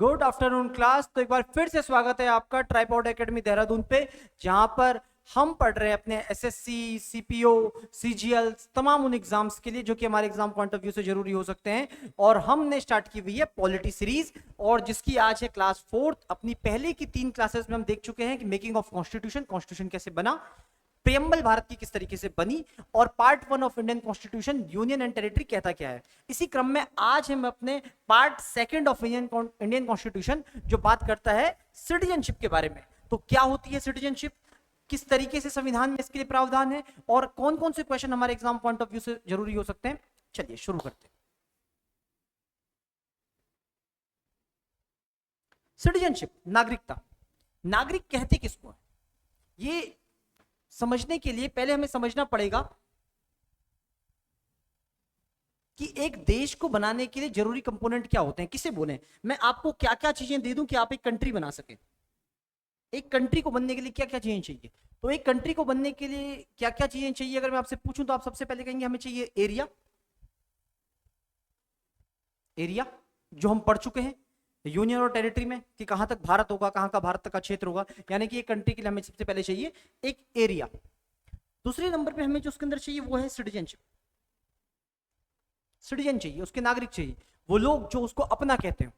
Good afternoon class. तो एक बार फिर से स्वागत है आपका ट्राइपॉड एकेडमी देहरादून पे, जहां पर हम पढ़ रहे हैं अपने एसएससी, सीपीओ, सीजीएल, तमाम उन एग्जाम्स के लिए जो कि हमारे एग्जाम पॉइंट ऑफ व्यू से जरूरी हो सकते हैं। और हमने स्टार्ट की हुई है पॉलिटी सीरीज, और जिसकी आज है क्लास 4। अपनी पहले की 3 क्लासेस में हम देख चुके हैं कि मेकिंग ऑफ कॉन्स्टिट्यूशन, कॉन्स्टिट्यूशन कैसे बना, प्रियम्बल भारत की किस तरीके से बनी, और part 1 of Indian constitution union and territory कहता क्या है। इसी क्रम में आज हम अपने पार्ट 2 ऑफ इंडियन कॉन्स्टिट्यूशन जो बात करता है सिटीजनशिप के बारे में। तो क्या होती है सिटीजनशिप, किस तरीके से संविधान में इसके लिए प्रावधान है, और कौन कौन से क्वेश्चन हमारे एग्जाम पॉइंट ऑफ व्यू से जरूरी हो सकते हैं। चलिए शुरू करते हैं। सिटीजनशिप, नागरिकता। नागरिक कहते किसको है, ये समझने के लिए पहले हमें समझना पड़ेगा कि एक देश को बनाने के लिए जरूरी कंपोनेंट क्या होते हैं, किसे बोले। मैं आपको क्या क्या चीजें दे दूं कि आप एक कंट्री बना सके। एक कंट्री को बनने के लिए क्या क्या चीजें चाहिए, तो एक कंट्री को बनने के लिए क्या क्या चीजें चाहिए अगर मैं आपसे पूछूं तो आप सबसे पहले कहेंगे हमें चाहिए एरिया। एरिया जो हम पढ़ चुके हैं यूनियन और टेरिटरी में कि कहां तक भारत होगा, कहां का भारत तक का क्षेत्र होगा, यानी कि एक कंट्री के लिए हमें सबसे पहले चाहिए एक एरिया। दूसरे नंबर पे हमें जो उसके अंदर चाहिए वो है सिटीजनशिप। सिटीजन चाहिए, उसके नागरिक चाहिए, वो लोग जो उसको अपना कहते हैं,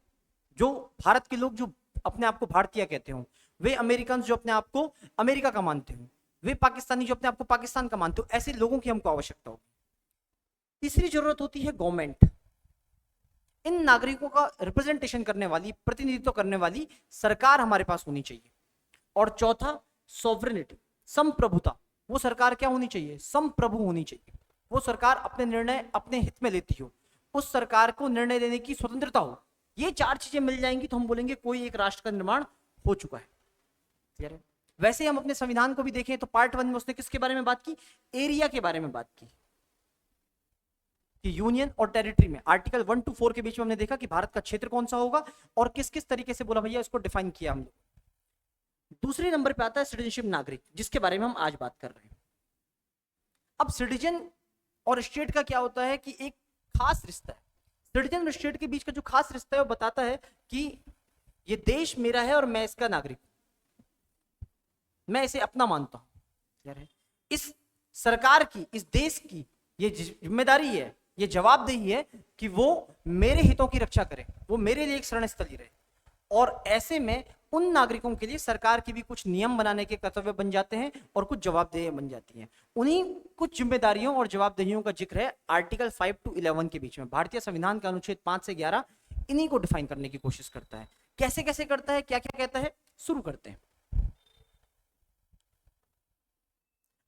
जो भारत के लोग जो अपने आप को भारतीय कहते हो, वे अमेरिकन जो अपने आप को अमेरिका का मानते हो, वे पाकिस्तानी जो अपने आप को पाकिस्तान का मानते हो, ऐसे लोगों की हमको आवश्यकता होगी। तीसरी जरूरत होती है गवर्नमेंट। इन नागरिकों का रिप्रेजेंटेशन करने वाली, प्रतिनिधित्व करने वाली सरकार हमारे पास होनी चाहिए। और चौथा सॉवरेनिटी, संप्रभुता। वो सरकार क्या होनी चाहिए, संप्रभु होनी चाहिए। वो सरकार अपने निर्णय अपने हित में लेती हो, उस सरकार को निर्णय लेने की स्वतंत्रता हो। ये 4 चीजें मिल जाएंगी तो हम बोलेंगे कोई एक राष्ट्र का निर्माण हो चुका है। क्लियर है। वैसे हम अपने संविधान को भी देखें तो पार्ट 1 में उसने किसके बारे में बात की, एरिया के बारे में बात की कि यूनियन और टेरिटरी में आर्टिकल 1 to 4 के बीच में हमने देखा कि भारत का क्षेत्र कौन सा होगा और किस किस तरीके से बोला भैया इसको डिफाइन किया हम लोग। दूसरे नंबर पे आता है सिटीजनशिप, नागरिक, जिसके बारे में हम आज बात कर रहे हैं। अब सिटीजन और स्टेट का क्या होता है कि एक खास रिश्ता है। सिटीजन और स्टेट के बीच का जो खास रिश्ता है वो बताता है कि ये देश मेरा है और मैं इसका नागरिक, मैं इसे अपना मानता हूं। इस सरकार की, इस देश की ये जिम्मेदारी है, ये जवाबदेही है कि वो मेरे हितों की रक्षा करे, वो मेरे लिए एक शरण स्थली रहे। और ऐसे में उन नागरिकों के लिए सरकार की भी कुछ नियम बनाने के कर्तव्य बन जाते हैं और कुछ जवाबदेही बन जाती हैं। उन्हीं कुछ जिम्मेदारियों और जवाबदेहियों का जिक्र है आर्टिकल 5 to 11 के बीच में। भारतीय संविधान का अनुच्छेद 5 से 11 इन्हीं को डिफाइन करने की कोशिश करता है। कैसे कैसे करता है, क्या क्या कहता है, शुरू करते हैं।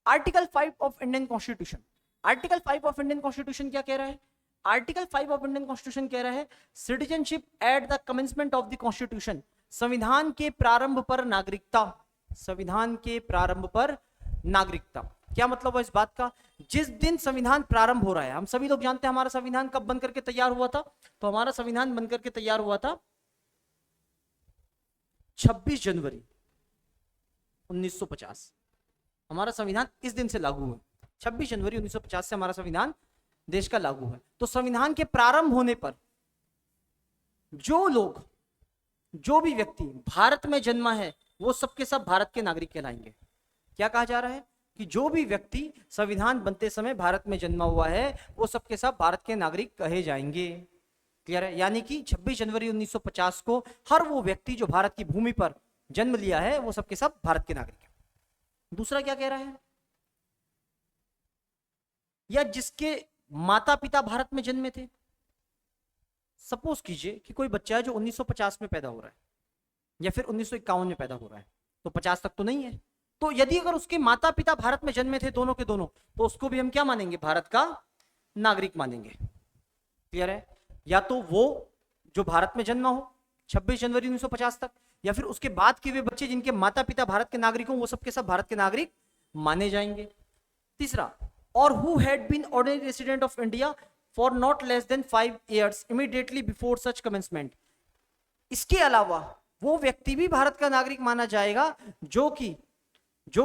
Article 5 of Indian constitution. Article 5 of Indian constitution क्या कह रहा है, आर्टिकल 5 ऑफ इंडियन कॉन्स्टिट्यूशन कह रहा है citizenship at the commencement of the constitution. संविधान के प्रारंभ पर नागरिकता। संविधान के प्रारंभ पर नागरिकता क्या मतलब है इस बात का, जिस दिन संविधान प्रारंभ हो रहा है। हम सभी लोग जानते हैं हमारा संविधान कब बनकर के तैयार हुआ था, तो हमारा संविधान बनकर के तैयार हुआ था 26 जनवरी 1950। हमारा संविधान इस दिन से लागू हुआ, 26 जनवरी 1950 से हमारा संविधान देश का लागू है। तो संविधान के प्रारंभ होने पर जो लोग, जो भी व्यक्ति भारत में जन्मा है वो सबके सब भारत के नागरिक कहलाएंगे। क्या कहा जा रहा है कि जो भी व्यक्ति संविधान बनते समय भारत में जन्मा हुआ है वो सबके सब भारत के नागरिक कहे जाएंगे। क्लियर है। यानी कि 26 जनवरी 1950 को हर वो व्यक्ति जो भारत की भूमि पर जन्म लिया है वो सबके सब भारत के नागरिक है। दूसरा क्या कह रहा है, या जिसके माता पिता भारत में जन्मे थे। सपोज कीजिए कि कोई बच्चा है जो 1950 में पैदा हो रहा है या फिर 1951 में पैदा हो रहा है, तो 50 तक तो नहीं है। तो यदि अगर उसके माता पिता भारत में जन्मे थे दोनों के दोनों, तो उसको भी हम क्या मानेंगे, भारत का नागरिक मानेंगे। क्लियर है। या तो वो जो भारत में जन्मा हो 26 जनवरी 1950 तक, या फिर उसके बाद के वे बच्चे जिनके माता पिता भारत के नागरिक हों वो सबके सब भारत के नागरिक माने जाएंगे। तीसरा, और who had been ordinary resident of India for not less than 5 years immediately before such commencement। इसके अलावा वो व्यक्ति भी भारत का नागरिक माना जाएगा जो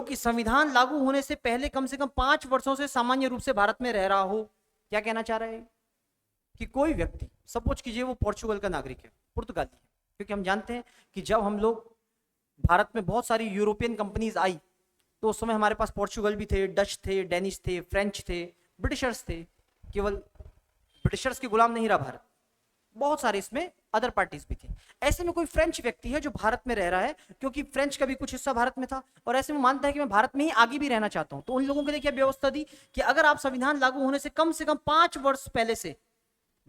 कि संविधान लागू होने से पहले कम से कम 5 वर्षों से सामान्य रूप से भारत में रह रहा हो। क्या कहना चाह रहा है कि कोई व्यक्ति, सपोज कीजिए वो पोर्चुगल का नागरिक है, पुर्तगाली है, क्योंकि हम जानते हैं कि जब हम लोग भारत में बहुत सारी यूरोपियन कंपनीज आई तो उस समय हमारे पास पोर्चुगल भी थे, डच थे, डेनिश थे, फ्रेंच थे, ब्रिटिशर्स थे। केवल ब्रिटिशर्स के गुलाम नहीं रहा भारत, बहुत सारे इसमें अदर पार्टीज भी थी। ऐसे में कोई फ्रेंच व्यक्ति है जो भारत में रह रहा है, क्योंकि फ्रेंच का भी कुछ हिस्सा भारत में था, और ऐसे में मानता है कि मैं भारत में ही आगे भी रहना चाहता हूं, तो उन लोगों के लिए क्या व्यवस्था दी कि अगर आप संविधान लागू होने से कम 5 वर्ष पहले से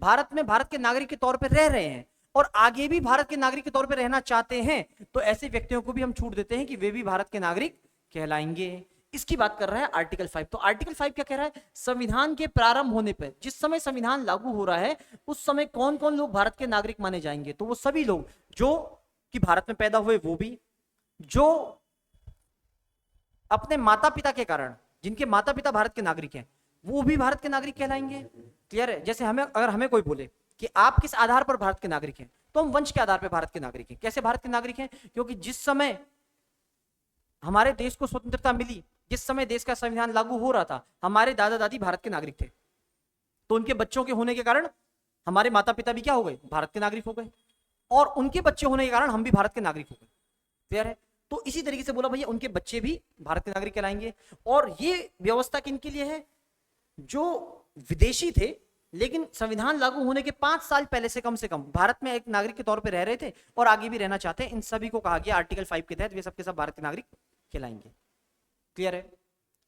भारत में भारत के नागरिक के तौर पर रह रहे हैं और आगे भी भारत के नागरिक के तौर पर रहना चाहते हैं, तो ऐसे व्यक्तियों को भी हम छूट देते हैं कि वे भी भारत के नागरिक कहलाएंगे। इसकी बात कर रहा है आर्टिकल 5। तो आर्टिकल 5 क्या कह रहा है? संविधान के प्रारंभ होने पर, जिस समय संविधान लागू हो रहा है, उस समय कौन कौन लोग भारत के नागरिक माने जाएंगे? तो वो सभी लोग जो कि भारत में पैदा हुए, वो भी, जो अपने माता पिता के कारण, जिनके माता पिता भारत के नागरिक हैं, वो भी भारत के नागरिक कहलाएंगे। क्लियर है? जैसे अगर हमें कोई बोले कि आप किस आधार पर भारत के नागरिक हैं, तो हम वंश के आधार पर भारत के नागरिक हैं। कैसे भारत के नागरिक हैं? क्योंकि जिस समय हमारे देश को स्वतंत्रता मिली, जिस समय देश का संविधान लागू हो रहा था, हमारे दादा दादी भारत के नागरिक थे, तो उनके बच्चों के होने के कारण हमारे माता पिता भी क्या हो गए? भारत के नागरिक हो गए, और उनके बच्चे होने के कारण हम भी भारत के नागरिक हो गए। क्लियर है? तो इसी तरीके से बोला भैया उनके बच्चे भी भारत के नागरिक कहलाएंगे। और ये व्यवस्था किनके लिए है? जो विदेशी थे लेकिन संविधान लागू होने के 5 साल पहले से कम भारत में एक नागरिक के तौर पर रह रहे थे और आगे भी रहना चाहते हैं, इन सभी को कहा गया आर्टिकल 5 के तहत वे सबके सब भारत के नागरिक कहलाएंगे। क्लियर है?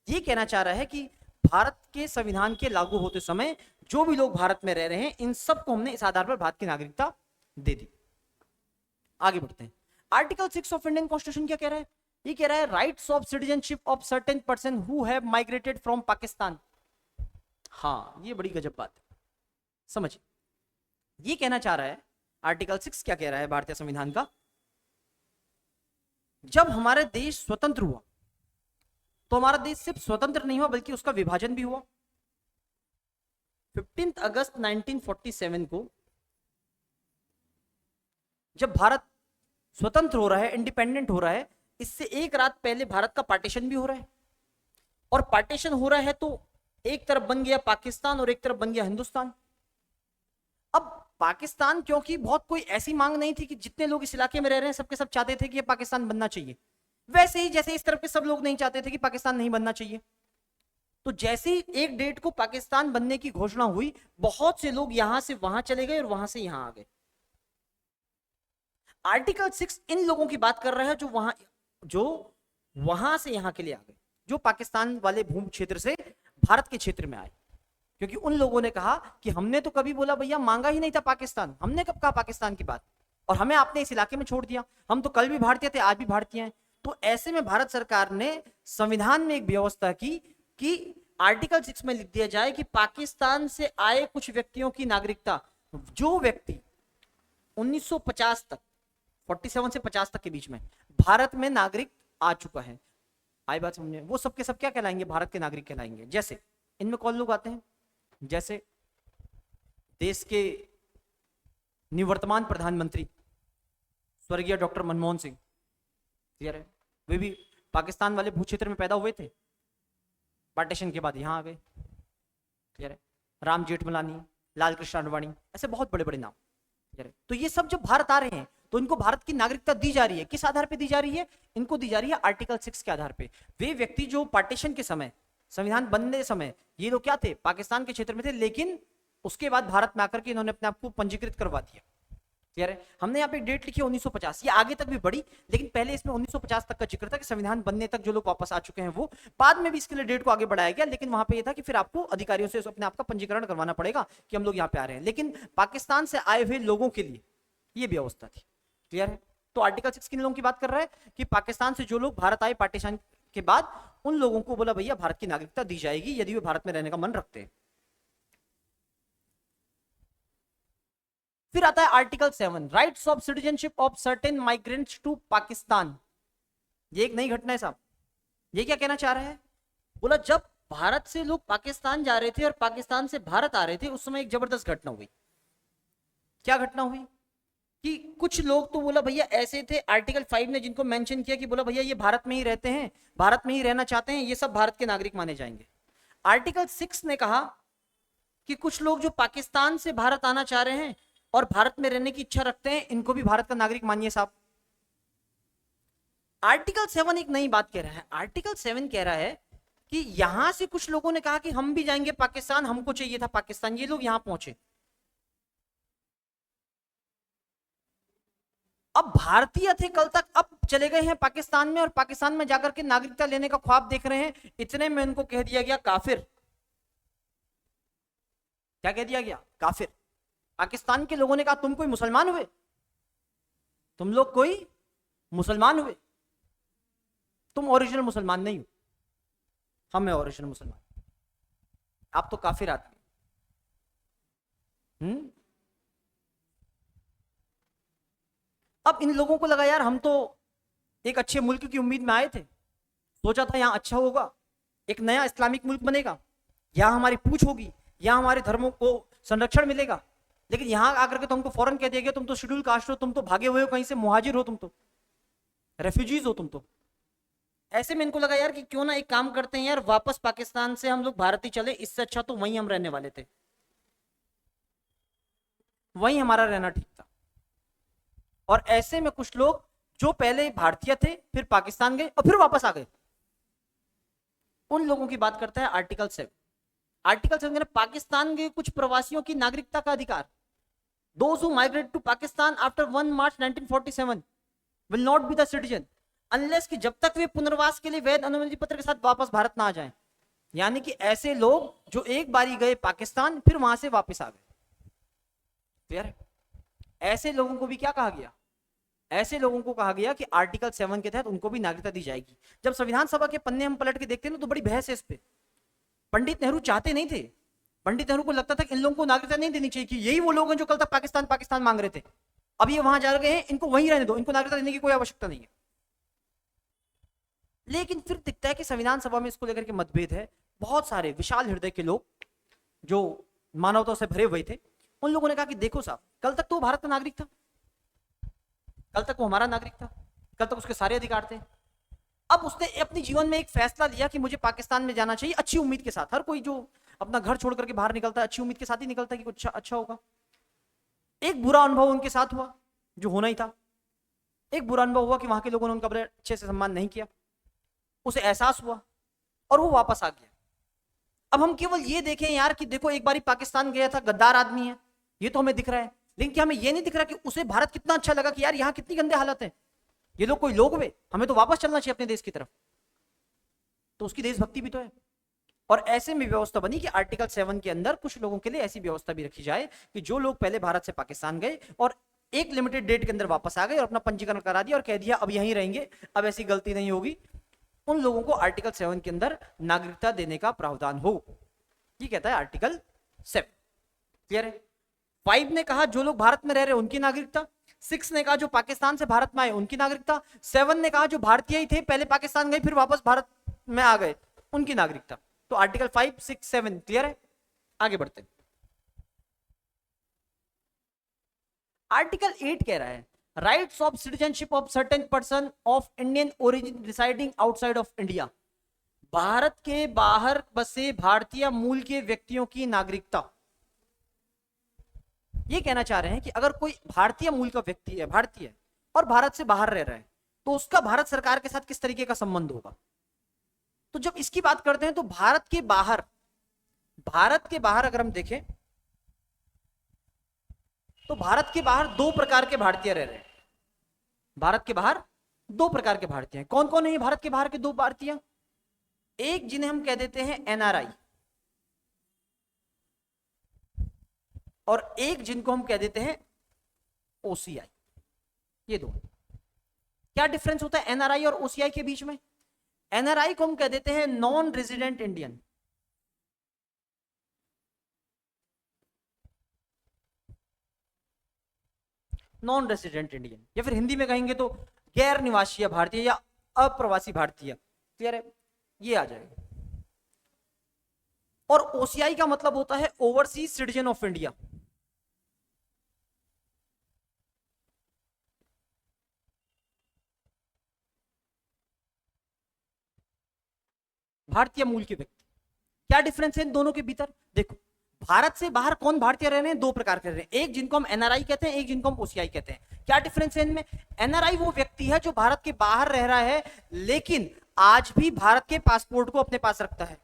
ये कहना चाह रहा है कि भारत के संविधान के लागू होते समय जो भी लोग भारत में रह रहे हैं, इन सबको हमने इस आधार पर भारत की नागरिकता दे दी। आगे बढ़ते हैं। आर्टिकल 6 ऑफ इंडियन कॉन्स्टिट्यूशन क्या कह रहा है? ये कह रहा है rights of citizenship of certain person who have migrated from Pakistan. हाँ, ये बड़ी गजब बात है, समझिए। ये कहना चाह रहा है आर्टिकल 6 क्या कह रहा है भारतीय संविधान का? जब हमारे देश स्वतंत्र हुआ तो हमारा देश सिर्फ स्वतंत्र नहीं हुआ बल्कि उसका विभाजन भी हुआ। 15 अगस्त 1947 को जब भारत स्वतंत्र हो रहा है, इंडिपेंडेंट हो रहा है, इससे एक रात पहले भारत का पार्टीशन भी हो रहा है। और पार्टीशन हो रहा है तो एक तरफ बन गया पाकिस्तान और एक तरफ बन गया हिंदुस्तान। अब पाकिस्तान, क्योंकि बहुत कोई ऐसी मांग नहीं थी कि जितने लोग इस इलाके में रह रहे हैं सबके सब चाहते थे कि ये पाकिस्तान बनना चाहिए, वैसे ही जैसे इस तरफ के सब लोग नहीं चाहते थे कि पाकिस्तान नहीं बनना चाहिए। तो जैसे ही एक डेट को पाकिस्तान बनने की घोषणा हुई, बहुत से लोग यहां से वहां चले गए और वहां से यहां आ गए। आर्टिकल 6 इन लोगों की बात कर रहा है जो वहां से यहां के लिए आ गए, जो पाकिस्तान वाले भूमि क्षेत्र से भारत के क्षेत्र में आए। क्योंकि उन लोगों ने कहा कि हमने तो कभी बोला भैया मांगा ही नहीं था पाकिस्तान, हमने कब कहा पाकिस्तान की बात, और हमें आपने इस इलाके में छोड़ दिया, हम तो कल भी भारतीय थे आज भी भारतीय हैं। तो ऐसे में भारत सरकार ने संविधान में एक व्यवस्था की कि आर्टिकल 6 में लिख दिया जाए कि पाकिस्तान से आए कुछ व्यक्तियों की नागरिकता, जो व्यक्ति 1950 तक, 47 से 50 तक के बीच में भारत में नागरिक आ चुका है, आई बात समझे, वो सबके सब क्या कहलाएंगे? भारत के नागरिक कहलाएंगे। जैसे इनमें कौन लोग आते हैं? जैसे देश के निवर्तमान प्रधानमंत्री स्वर्गीय डॉक्टर मनमोहन सिंह, क्लियर है, वे भी पाकिस्तान वाले भूक्षेत्र में पैदा हुए थे, पार्टीशन के बाद यहां आ गए। क्लियर है? राम जेठमलानी, लाल कृष्ण आडवाणी, ऐसे बहुत बड़े बड़े नाम। क्लियर है? तो ये सब जब भारत आ रहे हैं तो इनको भारत की नागरिकता दी जा रही है। किस आधार पर दी जा रही है? इनको दी जा रही है आर्टिकल 6 के आधार पे। वे व्यक्ति जो पार्टीशन के समय, संविधान बनने समय, ये लोग क्या थे? पाकिस्तान के क्षेत्र में थे, लेकिन उसके बाद भारत में आकर के इन्होंने अपने आप को पंजीकृत करवा दिया। क्लियर है? हमने यहाँ पे डेट लिखी है 1950, ये आगे तक भी बढ़ी, लेकिन पहले इसमें 1950 तक का जिक्र था कि संविधान बनने तक जो लोग वापस आ चुके हैं वो, बाद में भी इसके लिए डेट को आगे बढ़ाया गया, लेकिन वहां पे ये था कि फिर आपको अधिकारियों से अपने आप का पंजीकरण करवाना पड़ेगा कि हम लोग यहाँ पे आ रहे हैं। लेकिन पाकिस्तान से आए हुए लोगों के लिए ये व्यवस्था थी। क्लियर है? तो आर्टिकल 6 किन लोगों की बात कर रहा है? कि पाकिस्तान से जो लोग भारत आए पार्टीशन के बाद, उन लोगों को बोला भैया भारत की नागरिकता दी जाएगी यदि वे भारत में रहने का मन रखते हैं। फिर आता है article 7, rights of citizenship of certain migrants to Pakistan. ये एक नई घटना है साहब। ये क्या कहना चाह रहा है? बोला जब भारत से लोग पाकिस्तान जा रहे थे और पाकिस्तान से भारत आ रहे थे, उस समय एक जबरदस्त घटना हुई। क्या घटना हुई? कि कुछ लोग तो बोला भैया ऐसे थे, आर्टिकल 5 ने जिनको मेंशन किया कि बोला भैया ये भारत में ही रहते हैं, भारत में ही रहना चाहते हैं, ये सब भारत के नागरिक माने जाएंगे। आर्टिकल 6 ने कहा कि कुछ लोग जो पाकिस्तान से भारत आना चाह रहे हैं और भारत में रहने की इच्छा रखते हैं, इनको भी भारत का नागरिक मानिए साहब। आर्टिकल 7 एक नई बात कह रहा है। आर्टिकल 7 कह रहा है कि यहां से कुछ लोगों ने कहा कि हम भी जाएंगे पाकिस्तान, हमको चाहिए था पाकिस्तान, ये लोग यहां पहुंचे। अब भारतीय थे कल तक, अब चले गए हैं पाकिस्तान में और पाकिस्तान में जाकर के नागरिकता लेने का ख्वाब देख रहे हैं। इतने में उनको कह दिया गया काफिर। क्या कह दिया गया? काफिर। पाकिस्तान के लोगों ने कहा तुम कोई मुसलमान हुए, तुम लोग कोई मुसलमान हुए, तुम ओरिजिनल मुसलमान नहीं हो, हम है ओरिजिनल मुसलमान, आप तो काफिर आदमी। अब इन लोगों को लगा यार हम तो एक अच्छे मुल्क की उम्मीद में आए थे, सोचा था यहाँ अच्छा होगा, एक नया इस्लामिक मुल्क बनेगा, यहाँ हमारी पूछ होगी, यहाँ हमारे धर्मों को संरक्षण मिलेगा, लेकिन यहाँ आकर के तुमको फौरन कह दिया गया तुम तो शेड्यूल कास्ट हो, तुम तो भागे हुए हो कहीं से, मुहाजिर हो, तुम तो रेफ्यूजीज हो तुम तो। ऐसे में इनको लगा यार कि क्यों ना एक काम करते हैं यार, वापस पाकिस्तान से हम लोग भारत ही चले, इससे अच्छा तो वहीं हम रहने वाले थे, वहीं हमारा रहना ठीक था। और ऐसे में कुछ लोग जो पहले भारतीय थे फिर पाकिस्तान गए और फिर वापस आ गए, उन लोगों की बात करता है आर्टिकल 7। आर्टिकल 7 पाकिस्तान के कुछ प्रवासियों की नागरिकता का अधिकार। Those who migrate to Pakistan after 1 March 1947 will not be the citizen unless कि जब तक वे पुनर्वास के लिए वैध अनुमति पत्र के साथ वापस भारत ना आ जाएं। यानी कि ऐसे लोग जो एक बारी गए पाकिस्तान फिर वहां से वापस आ गए, क्लियर है? ऐसे लोगों को भी क्या कहा गया? ऐसे लोगों को कहा गया कि आर्टिकल 7 के तहत उनको भी नागरिकता दी जाएगी। जब संविधान सभा के पन्ने हम पलट के देखते हैं ना तो बड़ी बहस है इस पे। पंडित नेहरू चाहते नहीं थे, पंडित नेहरू को लगता था कि इन लोगों को नागरिकता नहीं देनी चाहिए, कि यही वो लोग हैं जो कल तक पाकिस्तान पाकिस्तान मांग रहे थे, अब ये वहां जा गए हैं, इनको वहीं रहने दो, इनको नागरिकता देने की कोई आवश्यकता नहीं है। लेकिन फिर दिखता है कि संविधान सभा में इसको लेकर के मतभेद है। बहुत सारे विशाल हृदय के लोग जो मानवता से भरे हुए थे, उन लोगों ने कहा कि देखो साहब, कल तक तो भारत का नागरिक था, कल तक वो हमारा नागरिक था, कल तक उसके सारे अधिकार थे। अब उसने अपने जीवन में एक फैसला लिया कि मुझे पाकिस्तान में जाना चाहिए, अच्छी उम्मीद के साथ। हर कोई जो अपना घर छोड़ करके बाहर निकलता है अच्छी उम्मीद के साथ ही निकलता है कि कुछ अच्छा होगा। एक बुरा अनुभव उनके साथ हुआ जो होना ही था, एक बुरा अनुभव हुआ कि वहां के लोगों ने उनका बड़े अच्छे से सम्मान नहीं किया, उसे एहसास हुआ और वो वापस आ गया। अब हम केवल ये देखें यार कि देखो एक बारी पाकिस्तान गया था, गद्दार आदमी है, ये तो हमें दिख रहा है, लेकिन क्या हमें ये नहीं दिख रहा कि उसे भारत कितना अच्छा लगा कि यार यहाँ कितनी गंदे हालत है, ये लोग कोई लोग हुए, हमें तो वापस चलना चाहिए अपने देश की तरफ। तो उसकी देशभक्ति भी तो है। और ऐसे में व्यवस्था बनी कि आर्टिकल 7 के अंदर कुछ लोगों के लिए ऐसी व्यवस्था भी रखी जाए कि जो लोग पहले भारत से पाकिस्तान गए और एक लिमिटेड डेट के अंदर वापस आ गए और अपना पंजीकरण करा दिया और कह दिया अब यहीं रहेंगे, अब ऐसी गलती नहीं होगी, उन लोगों को आर्टिकल 7 के अंदर नागरिकता देने का प्रावधान हो। ये कहता है आर्टिकल 7, क्लियर है? 5 ने कहा जो लोग भारत में रह रहे उनकी नागरिकता, 6 ने कहा जो पाकिस्तान से भारत में आए उनकी नागरिकता, 7 ने कहा जो भारतीय ही थे पहले पाकिस्तान गए फिर वापस भारत में आ गए उनकी नागरिकता। तो आर्टिकल 5, 6, 7 क्लियर है? आगे बढ़ते हैं। आर्टिकल 8 कह रहा है rights of citizenship of certain person of Indian origin residing outside of India. Bharat के बाहर बसे भारतीय मूल के व्यक्तियों की नागरिकता। ये कहना चाह रहे हैं कि अगर कोई भारतीय मूल का व्यक्ति है, भारतीय और भारत से बाहर रह रहा है, तो उसका भारत सरकार के साथ किस तरीके का संबंध होगा। तो जब इसकी बात करते हैं तो भारत के बाहर अगर हम देखें तो भारत के बाहर दो प्रकार के भारतीय रह रहे हैं। भारत के बाहर दो प्रकार के भारतीय हैं। कौन कौन है भारत के बाहर के दो भारतीय? एक जिन्हें हम कह देते हैं एनआरआई और एक जिनको हम कह देते हैं ओसीआई। ये दो। क्या डिफरेंस होता है एनआरआई और ओसीआई के बीच में? एनआरआई को हम कह देते हैं non resident Indian, non resident Indian, या फिर हिंदी में कहेंगे तो गैर निवासीय भारतीय या अप्रवासी भारतीय। क्लियर है? ये आ जाएगा। और ओसीआई का मतलब होता है ओवरसीज सिटीजन ऑफ इंडिया। भारतीय मूल के व्यक्ति। क्या डिफरेंस है इन दोनों के भीतर? देखो, भारत से बाहर कौन भारतीय रह रहे हैं? दो प्रकार के रह रहे हैं, एक जिनको हम एनआरआई कहते हैं, एक जिनको हम ओसीआई कहते हैं। क्या डिफरेंस है इनमें? एनआरआई वो व्यक्ति है जो भारत के बाहर रह रहा है लेकिन आज भी भारत के पासपोर्ट को अपने पास रखता है,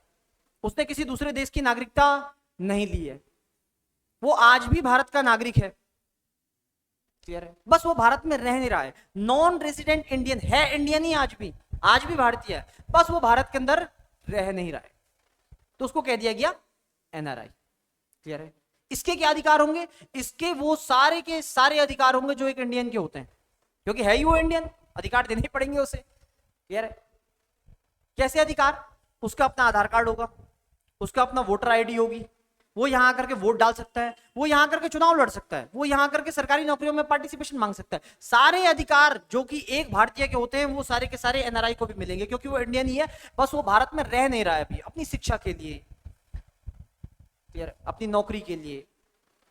उसने किसी दूसरे देश की नागरिकता नहीं ली है, वो आज भी भारत का नागरिक है। क्लियर है? बस वो भारत में रह नहीं रहा है, नॉन रेजिडेंट इंडियन है, इंडियन ही आज भी भारतीय है, बस वो भारत के अंदर रह नहीं रहा है, तो उसको कह दिया गया एनआरआई। क्लियर है? इसके क्या अधिकार होंगे? इसके वो सारे के सारे अधिकार होंगे जो एक इंडियन के होते हैं, क्योंकि है ही वो इंडियन, अधिकार देने ही पड़ेंगे उसे। क्लियर है? कैसे अधिकार? उसका अपना आधार कार्ड होगा, उसका अपना वोटर आईडी होगी, वो यहां आकर के वोट डाल सकता है, वो यहां आकर के चुनाव लड़ सकता है, वो यहां आकर के सरकारी नौकरियों में पार्टिसिपेशन मांग सकता है। सारे अधिकार जो कि एक भारतीय के होते हैं वो सारे के सारे एनआरआई को भी मिलेंगे, क्योंकि वो इंडियन ही है, बस वो भारत में रह नहीं रहा है अभी, अपनी शिक्षा के लिए, क्लियर, अपनी नौकरी के लिए,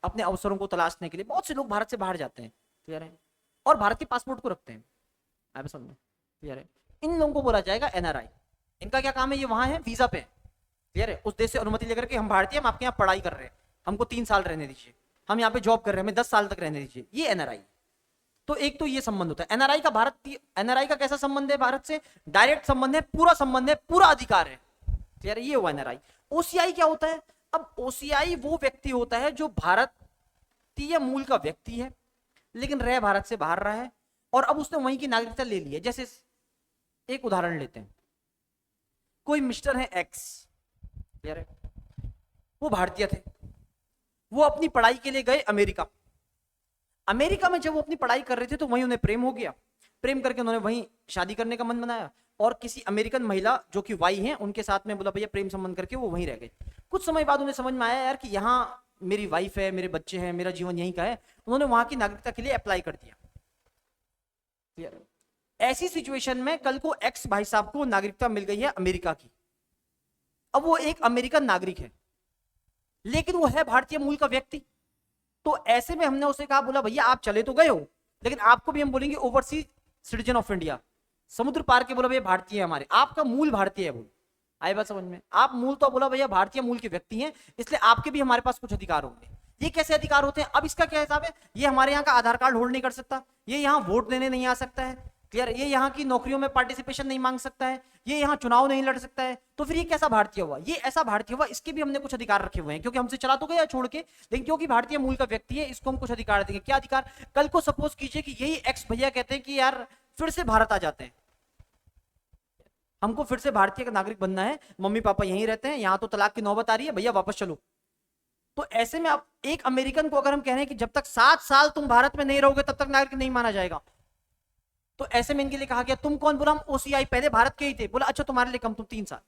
अपने अवसरों को तलाशने के लिए बहुत से लोग भारत से बाहर जाते हैं। क्लियर है? और भारत के पासपोर्ट को रखते हैं। आप समझ में? क्लियर है? इन लोगों को बोला जाएगा एनआरआई। इनका क्या काम है? ये वहां है वीजा पे। क्लियर है? उस देश से अनुमति लेकर के हम भारतीय, हम आपके यहाँ पढ़ाई कर रहे हैं, हमको 3 साल रहने दीजिए, हम यहाँ पे जॉब कर रहे हैं, हमें 10 साल तक रहने दीजिए, ये एनआरआई। तो एक तो ये संबंध होता है एनआरआई का। एनआरआई का कैसा संबंध है भारत से? डायरेक्ट संबंध है, पूरा संबंध है, पूरा अधिकार है। क्लियर है? ये हुआ एनआरआई। ओसीआई क्या होता है? अब ओसीआई वो व्यक्ति होता है जो भारतीय मूल का व्यक्ति है लेकिन रह भारत से बाहर रहा है और अब उसने वहीं की नागरिकता ले ली है। जैसे एक उदाहरण लेते हैं, कोई मिस्टर है एक्स, क्लियर है, वो भारतीय थे, वो अपनी पढ़ाई के लिए गए अमेरिका। अमेरिका में जब वो अपनी पढ़ाई कर रहे थे तो वहीं उन्हें प्रेम हो गया, प्रेम करके उन्होंने वहीं शादी करने का मन बनाया और किसी अमेरिकन महिला जो कि वाई हैं उनके साथ में बोला भैया प्रेम संबंध करके वो वहीं रह गए। कुछ समय बाद उन्हें समझ में आया यार कि यहाँ मेरी वाइफ है, मेरे बच्चे हैं, मेरा जीवन यहीं का है, उन्होंने वहां की नागरिकता के लिए अप्लाई कर दिया। क्लियर? ऐसी सिचुएशन में कल को एक्स भाई साहब को नागरिकता मिल गई है अमेरिका की, अब वो एक अमेरिकन नागरिक है लेकिन वो है भारतीय मूल का व्यक्ति। तो ऐसे में हमने उसे कहा, बोला भैया आप चले तो गए हो लेकिन आपको भी हम बोलेंगे ओवरसीज सिटीजन ऑफ इंडिया, समुद्र पार के, बोला भैया भारतीय है हमारे, आपका मूल भारतीय है। बोल आए बात समझ में? आप मूल तो बोला भैया भारतीय मूल के व्यक्ति हैं, इसलिए आपके भी हमारे पास कुछ अधिकार होंगे। ये कैसे अधिकार होते हैं? अब इसका क्या हिसाब है? ये हमारे यहाँ का आधार कार्ड होल्ड नहीं कर सकता, ये यहाँ वोट देने नहीं आ सकता है, क्लियर, ये यहाँ की नौकरियों में पार्टिसिपेशन नहीं मांग सकता है, ये यहाँ चुनाव नहीं लड़ सकता है, तो फिर ये कैसा भारतीय हुआ? ये ऐसा भारतीय हुआ, इसके भी हमने कुछ अधिकार रखे हुए हैं, क्योंकि हमसे चला तो गया छोड़ के, लेकिन क्योंकि भारतीय मूल का व्यक्ति है इसको हम कुछ अधिकार देंगे। क्या अधिकार? कल को सपोज कीजिए कि यही एक्स भैया कहते हैं कि यार फिर से भारत आ जाते हैं, हमको फिर से भारतीय का नागरिक बनना है, मम्मी पापा यहीं रहते हैं, यहाँ तो तलाक की नौबत आ रही है, भैया वापस चलो। तो ऐसे में आप एक अमेरिकन को अगर हम कह रहे हैं कि जब तक 7 साल तुम भारत में नहीं रहोगे तब तक नागरिक नहीं माना जाएगा, तो ऐसे में इनके लिए कहा गया तुम कौन? बोला हम ओसीआई, पहले भारत के ही थे। बोला अच्छा तुम्हारे लिए कम, तुम 3 साल,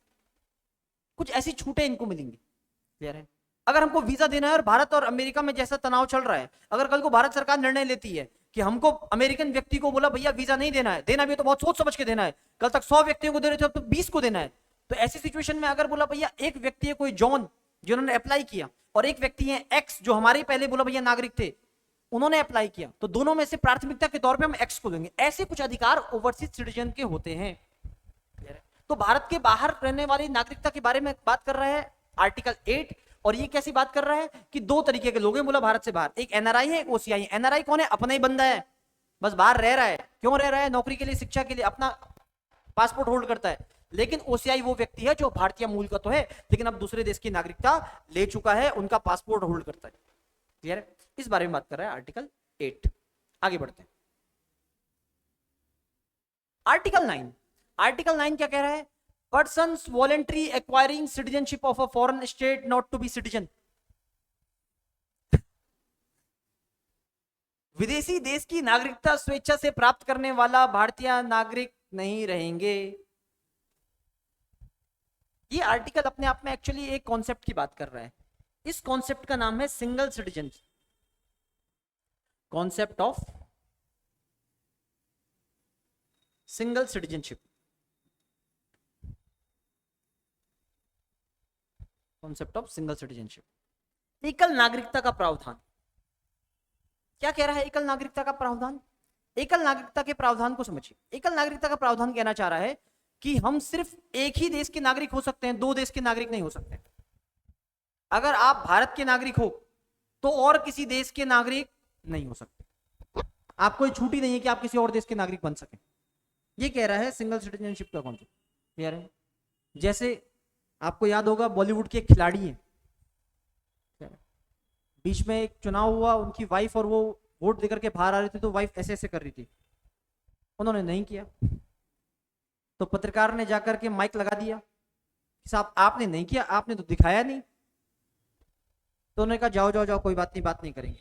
कुछ ऐसी छूटें इनको मिलेंगी। क्लियर है? अगर हमको वीजा देना है और भारत और अमेरिका में जैसा तनाव चल रहा है, अगर कल को भारत सरकार निर्णय लेती है कि हमको अमेरिकन व्यक्ति को बोला भैया वीजा नहीं देना है, देना भी तो बहुत सोच समझ के देना है, कल तक 100 व्यक्तियों को दे रहे थे अब तो 20 को देना है, तो ऐसी सिचुएशन में अगर बोला भैया एक व्यक्ति है कोई जॉन जिन्होंने अप्लाई किया और एक व्यक्ति है एक्स जो हमारे पहले बोला भैया नागरिक थे, उन्होंने अप्लाई किया, तो दोनों में से प्राथमिकता के तौर पे हम एक्स को देंगे। ऐसे कुछ अधिकार ओवरसीज सिटीजन के होते हैं। तो भारत के बाहर रहने वाली नागरिकता के बारे में बात कर रहा है आर्टिकल 8, और ये कैसी बात कर रहा है कि 2 तरीके के लोग हैं, बोला भारत से बाहर, एक एनआरआई है, एक ओसीआई। एनआरआई कौन है? अपना ही बंदा है, बस बाहर रह रहा है। क्यों रह रहा है? नौकरी के लिए, शिक्षा के लिए, अपना पासपोर्ट होल्ड करता है। लेकिन ओसीआई वो व्यक्ति है जो भारतीय मूल का तो है लेकिन अब दूसरे देश की नागरिकता ले चुका है, उनका पासपोर्ट होल्ड करता है। क्लियर है? इस बारे में बात कर रहा है आर्टिकल 8। आगे बढ़ते हैं। आर्टिकल 9। आर्टिकल 9 क्या कह रहा है? Persons voluntarily acquiring citizenship of a foreign state not to be citizen. विदेशी देश की नागरिकता स्वेच्छा से प्राप्त करने वाला भारतीय नागरिक नहीं रहेंगे। ये आर्टिकल अपने आप में एक्चुअली एक कॉन्सेप्ट की बात कर रहा है। इस कॉन्सेप्ट का नाम है single citizen, concept of single citizenship. Concept of single citizenship. एकल नागरिकता का प्रावधान क्या कह रहा है? एकल नागरिकता का प्रावधान, एकल नागरिकता के प्रावधान को समझिए। एकल नागरिकता का प्रावधान कहना चाह रहा है कि हम सिर्फ एक ही देश के नागरिक हो सकते हैं, 2 देश के नागरिक नहीं हो सकते। अगर आप भारत के नागरिक हो तो और किसी देश के नागरिक नहीं हो सकते। आपको छूट ही नहीं है कि आप किसी और देश के नागरिक बन सके। ये कह रहा है सिंगल सिटीजनशिप का कॉन्सेप्ट। क्लियर है? जैसे आपको याद होगा बॉलीवुड के एक खिलाड़ी हैं, बीच में एक चुनाव हुआ, उनकी वाइफ और वो वोट देकर के बाहर आ रही थी, तो वाइफ ऐसे ऐसे कर रही थी, उन्होंने नहीं किया, तो पत्रकार ने जाकर के माइक लगा दिया, साहब आपने नहीं किया, आपने तो दिखाया नहीं। तो उन्होंने कहा जाओ जाओ जाओ, कोई बात नहीं, बात नहीं करेंगे।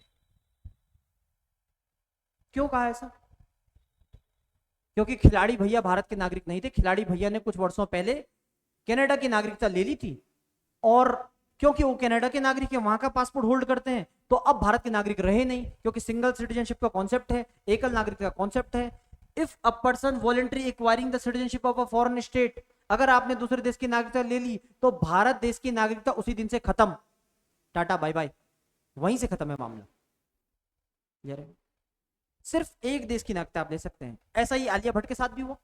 क्यों कहा ऐसा? क्योंकि खिलाड़ी भैया भारत के नागरिक नहीं थे। खिलाड़ी भैया ने कुछ वर्षों पहले कनाडा की नागरिकता ले ली थी, और क्योंकि वो कनाडा के नागरिक है, वहां का पासपोर्ट होल्ड करते हैं, तो अब भारत के नागरिक रहे नहीं, क्योंकि सिंगल सिटीजनशिप का कॉन्सेप्ट है, एकल नागरिकता का कॉन्सेप्ट है। If a person voluntary acquiring the citizenship of a foreign state, अगर आपने दूसरे देश की नागरिकता ले ली तो भारत देश की नागरिकता उसी दिन से खत्म, टाटा बाय बाय, वहीं से खत्म है मामला। यार सिर्फ एक देश की नागरिकता आप ले सकते हैं। ऐसा ही आलिया भट्ट के साथ भी हुआ।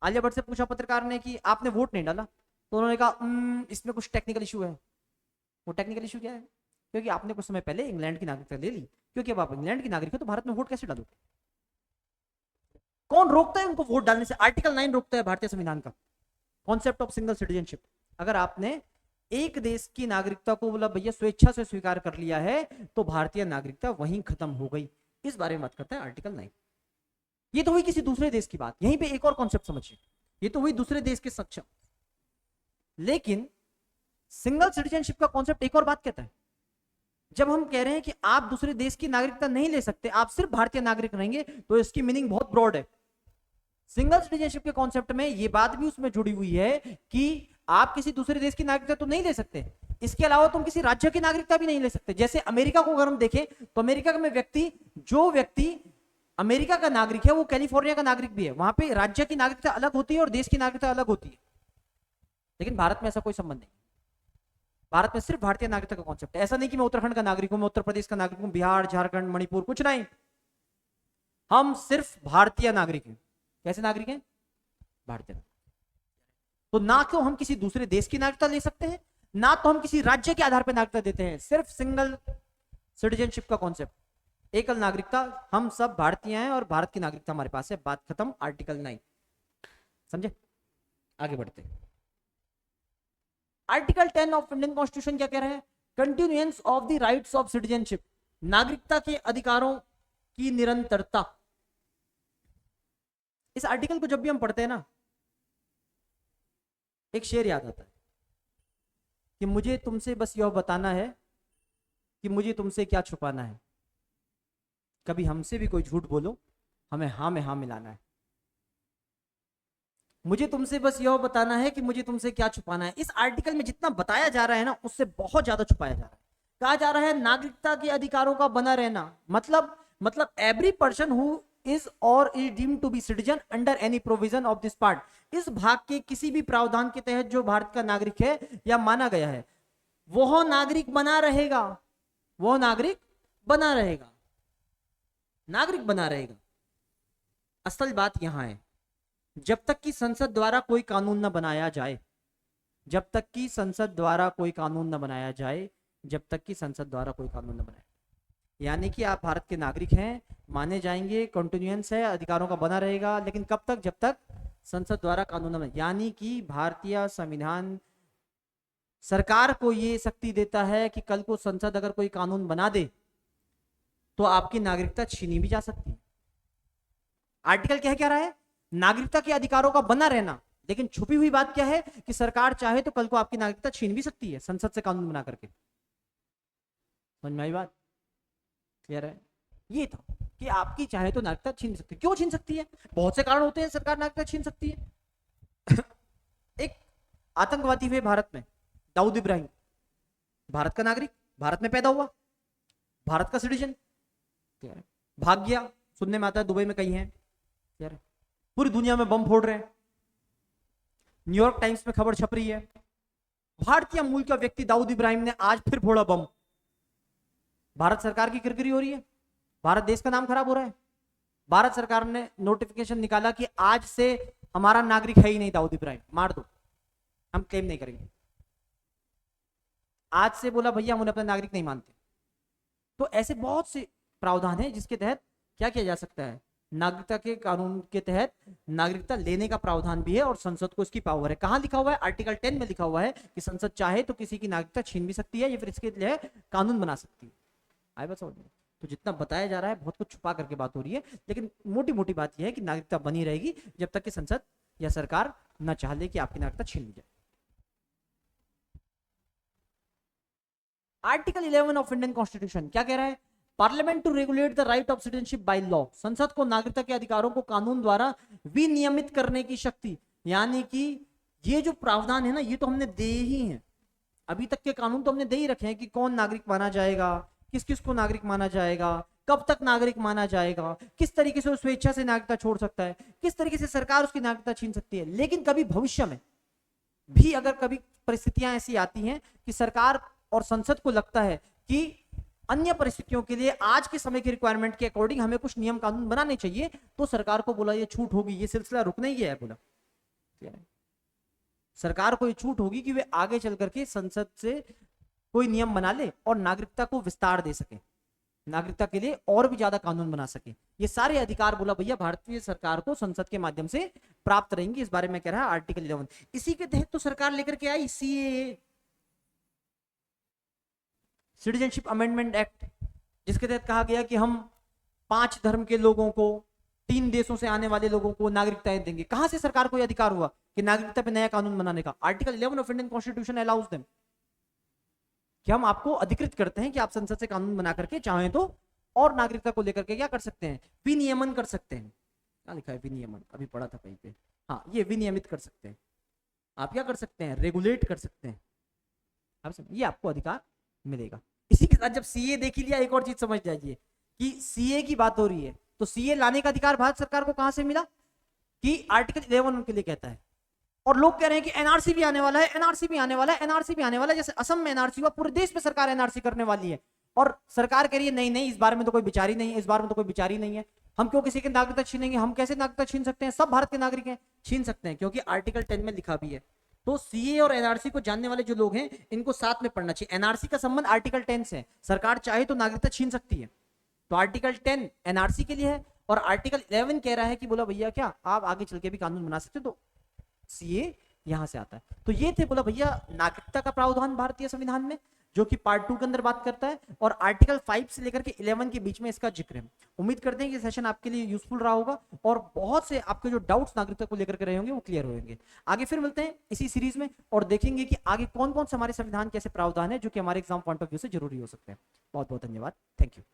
आलिया भट्ट से पूछा पत्रकार ने कि आपने वोट नहीं डाला, तो उन्होंने कहा इसमें कुछ टेक्निकल इशू है। वो टेक्निकल इशू क्या है? क्योंकि आपने कुछ समय पहले इंग्लैंड की नागरिकता ले ली, क्योंकि अब आप इंग्लैंड की नागरिक हो तो भारत में वोट कैसे डालोगे? कौन रोकता है उनको वोट डालने से? आर्टिकल 9 रोकता है भारतीय संविधान का, कॉन्सेप्ट ऑफ सिंगल सिटीजनशिप। अगर आपने एक देश की नागरिकता को बोला भैया स्वेच्छा से स्वीकार कर लिया है, तो भारतीय नागरिकता वहीं खत्म हो गई। इस बारे में बात करता है आर्टिकल 9। ये तो हुई किसी दूसरे देश की बात। यहीं पे एक और कॉन्सेप्ट समझिए, ये तो हुई दूसरे देश के सक्षम, लेकिन सिंगल सिटीजनशिप का कॉन्सेप्ट एक और बात कहता है। जब हम कह रहे हैं कि आप दूसरे देश की नागरिकता नहीं ले सकते, आप सिर्फ भारतीय नागरिक रहेंगे, तो इसकी मीनिंग बहुत ब्रॉड है। सिंगल सिटीजनशिप के कॉन्सेप्ट में ये बात भी उसमें जुड़ी हुई है कि आप किसी दूसरे देश की नागरिकता तो नहीं ले सकते, इसके अलावा तुम किसी राज्य की नागरिकता भी नहीं ले सकते। जैसे अमेरिका को अगर हम देखें तो अमेरिका में जो व्यक्ति अमेरिका का नागरिक है वो कैलिफोर्निया का नागरिक भी है। वहां पे राज्य की नागरिकता अलग होती है और देश की नागरिकता अलग होती है, लेकिन भारत में ऐसा कोई संबंध नहीं। भारत में सिर्फ भारतीय नागरिकता का कॉन्सेप्ट है। ऐसा नहीं कि मैं उत्तराखंड का नागरिक हूं, मैं उत्तर प्रदेश का नागरिक हूं, बिहार, झारखंड, मणिपुर, कुछ नहीं। हम सिर्फ भारतीय नागरिक हैं। कैसे नागरिक हैं? भारतीय। तो ना तो हम किसी दूसरे देश की नागरिकता ले सकते हैं, ना तो हम किसी राज्य के आधार पर नागरिकता देते हैं। सिर्फ सिंगल सिटीजनशिप का कॉन्सेप्ट, एकल नागरिकता, हम सब भारतीय हैं और भारत की नागरिकता हमारे पास है, बात खत्म। आर्टिकल 9 समझे? आगे बढ़ते हैं। आर्टिकल 10 ऑफ इंडियन कॉन्स्टिट्यूशन क्या कह रहा है? Continuance of the rights of citizenship, नागरिकता के अधिकारों की निरंतरता। इस आर्टिकल को जब भी हम पढ़ते हैं ना, एक शेर याद आता है कि मुझे तुमसे बस यह बताना है कि मुझे तुमसे क्या छुपाना है, कभी हमसे भी कोई झूठ बोलो, हमें हाँ में हाँ मिलाना है। मुझे तुमसे बस यह बताना है कि मुझे तुमसे क्या छुपाना है। इस आर्टिकल में जितना बताया जा रहा है ना, उससे बहुत ज्यादा छुपाया जा रहा है। कहा जा रहा है नागरिकता के अधिकारों का बना रहना, मतलब every person who is or is deemed to be citizen under any provision of this part. इस भाग के किसी भी प्रावधान के तहत जो भारत का नागरिक है या माना गया है, वह नागरिक बना रहेगा, वह नागरिक बना रहेगा, नागरिक बना रहेगा। असल बात यहां है, जब तक कि संसद द्वारा कोई कानून न बनाया जाए, जब तक कि संसद द्वारा कोई कानून न बनाया जाए, जब तक कि संसद द्वारा कोई कानून न बनाया, यानी कि आप भारत के नागरिक हैं, माने जाएंगे, कंटिन्यूएंस है, अधिकारों का बना रहेगा, लेकिन कब तक? जब तक संसद द्वारा कानून न बने। यानी कि भारतीय संविधान सरकार को यह शक्ति देता है कि कल को संसद अगर कोई कानून बना दे तो आपकी नागरिकता छीनी भी जा सकती है। आर्टिकल क्या रहा है? नागरिकता के अधिकारों का बना रहना, लेकिन छुपी हुई बात क्या है कि सरकार चाहे तो कल को आपकी नागरिकता छीन भी सकती है संसद से कानून बना करके। समझ में आई बात? क्लियर है? ये था कि आपकी चाहे तो नागरिकता छीन सकती है। क्यों छीन सकती है? बहुत से कारण होते हैं सरकार नागरिकता छीन सकती है। एक आतंकवादी हुए भारत में, दाऊद इब्राहिम, भारत का नागरिक, भारत में पैदा हुआ, भारत का सिटीजन, भाग गया, सुनने में आता है दुबई में कहीं है, पूरी दुनिया में बम फोड़ रहे हैं, न्यूयॉर्क टाइम्स में खबर छप रही है, भारतीय मूल का व्यक्ति दाऊद इब्राहिम ने आज फिर फोड़ा बम। भारत सरकार की किरकिरी हो रही है, भारत देश का नाम खराब हो रहा है। भारत सरकार ने नोटिफिकेशन निकाला कि आज से हमारा नागरिक है ही नहीं दाऊद इब्राहिम, मार दो, हम क्लेम नहीं करेंगे। आज से बोला भैया हम उन्हें अपना नागरिक नहीं मानते। तो ऐसे बहुत से प्रावधान है जिसके तहत क्या किया जा सकता है, नागरिकता के कानून के तहत नागरिकता लेने का प्रावधान भी है और संसद को इसकी पावर है। कहां लिखा हुआ है? आर्टिकल 10 में लिखा हुआ है कि संसद चाहे तो किसी की नागरिकता छीन भी सकती है या फिर इसके लिए कानून बना सकती है। आए बात समझ में? तो जितना बताया जा रहा है बहुत कुछ छुपा करके बात हो रही है, लेकिन मोटी मोटी बात यह है कि नागरिकता बनी रहेगी जब तक कि संसद या सरकार न चाह ले कि आपकी नागरिकता छीन ली जाए। आर्टिकल 11 ऑफ इंडियन कॉन्स्टिट्यूशन क्या कह रहा है? Parliament to regulate the right of citizenship by law, संसद को नागरिकता के अधिकारों को कानून द्वारा विनियमित करने की शक्ति। यानी कि ये जो प्रावधान है ना, ये तो हमने दे ही हैं, अभी तक के कानून तो हमने दे ही रखे हैं कि कौन नागरिक माना जाएगा, किस किस को नागरिक माना जाएगा, कब तक नागरिक माना जाएगा, किस तरीके से वो स्वेच्छा से नागरिकता छोड़ सकता है, किस तरीके से सरकार उसकी नागरिकता छीन सकती है। लेकिन कभी भविष्य में भी अगर कभी परिस्थितियां ऐसी आती हैं कि सरकार और संसद को लगता है कि अन्य परिस्थितियों के लिए आज के समय की रिक्वायरमेंट के अकॉर्डिंग हमें कुछ नियम कानून बनाने चाहिए, तो सरकार को बोला ये छूट होगी, ये सिलसिला रुकना ही है बोला। सरकार को ये छूट होगी कि वे आगे चल करके संसद से कोई नियम बना ले और नागरिकता को विस्तार दे सके, नागरिकता के लिए और भी ज्यादा कानून बना सके। ये सारे अधिकार बोला भैया भारतीय सरकार को संसद के माध्यम से प्राप्त रहेंगे। इस बारे में कह रहा है आर्टिकल 11। इसी के तहत तो सरकार लेकर के आई सीएए, सिटीजनशिप अमेंडमेंट एक्ट, जिसके तहत कहा गया कि हम 5 धर्म के लोगों को, 3 देशों से आने वाले लोगों को नागरिकताएं देंगे। कहां से सरकार को यह अधिकार हुआ कि नागरिकता पे नया कानून बनाने का? Article 11 of Indian constitution allows them कि हम आपको अधिकृत करते हैं कि आप संसद से कानून बना करके चाहें तो और नागरिकता को लेकर के क्या कर सकते हैं, विनियमन कर सकते हैं। क्या लिखा है? विनियमन, अभी पढ़ा था कहीं पे। हाँ, ये विनियमित कर सकते हैं, आप क्या कर सकते हैं, रेगुलेट कर सकते हैं। आप ये आपको अधिकार मिलेगा। इसी के साथ जब सीए देख लिया, एक और चीज समझ जाइए कि सीए की बात हो रही है, तो सीए लाने का अधिकार भारत सरकार को कहां से मिला कि आर्टिकल 11 उनके लिए कहता है। और लोग कह रहे हैं कि एनआरसी भी आने वाला है, एनआरसी भी आने वाला है, एनआरसी भी आने वाला है। जैसे असम में एनआरसी हुआ, पूरे देश में सरकार एनआरसी करने वाली है और सरकार कह रही है नहीं नहीं, इस बारे में तो कोई विचार ही नहीं है, इस बारे में तो कोई विचार ही नहीं है, हम क्यों किसी की नागरिकता छीनेंगे, हम कैसे नागरिकता छीन सकते हैं, सब भारत के नागरिक हैं। छीन सकते हैं क्योंकि आर्टिकल 10 में लिखा भी है। तो सीए और एनआरसी को जानने वाले जो लोग हैं इनको साथ में पढ़ना चाहिए। एनआरसी का संबंध आर्टिकल 10 से है, सरकार चाहे तो नागरिकता छीन सकती है। तो आर्टिकल 10 एनआरसी के लिए है और आर्टिकल 11 कह रहा है कि बोला भैया क्या आप आगे चल के भी कानून बना सकते हो, तो सीए यहां से आता है। तो ये थे बोला भैया नागरिकता का प्रावधान भारतीय संविधान में, जो कि पार्ट 2 के अंदर बात करता है और आर्टिकल 5 से लेकर के 11 के बीच में इसका जिक्र है। उम्मीद करते हैं कि सेशन आपके लिए यूजफुल रहा होगा और बहुत से आपके जो डाउट्स नागरिकता को लेकर के रहे होंगे वो क्लियर होंगे। आगे फिर मिलते हैं इसी सीरीज में और देखेंगे कि आगे कौन कौन से हमारे संविधान के ऐसे प्रावधान है जो कि हमारे एग्जाम पॉइंट ऑफ व्यू से जरूरी हो सकते हैं। बहुत बहुत धन्यवाद, थैंक यू।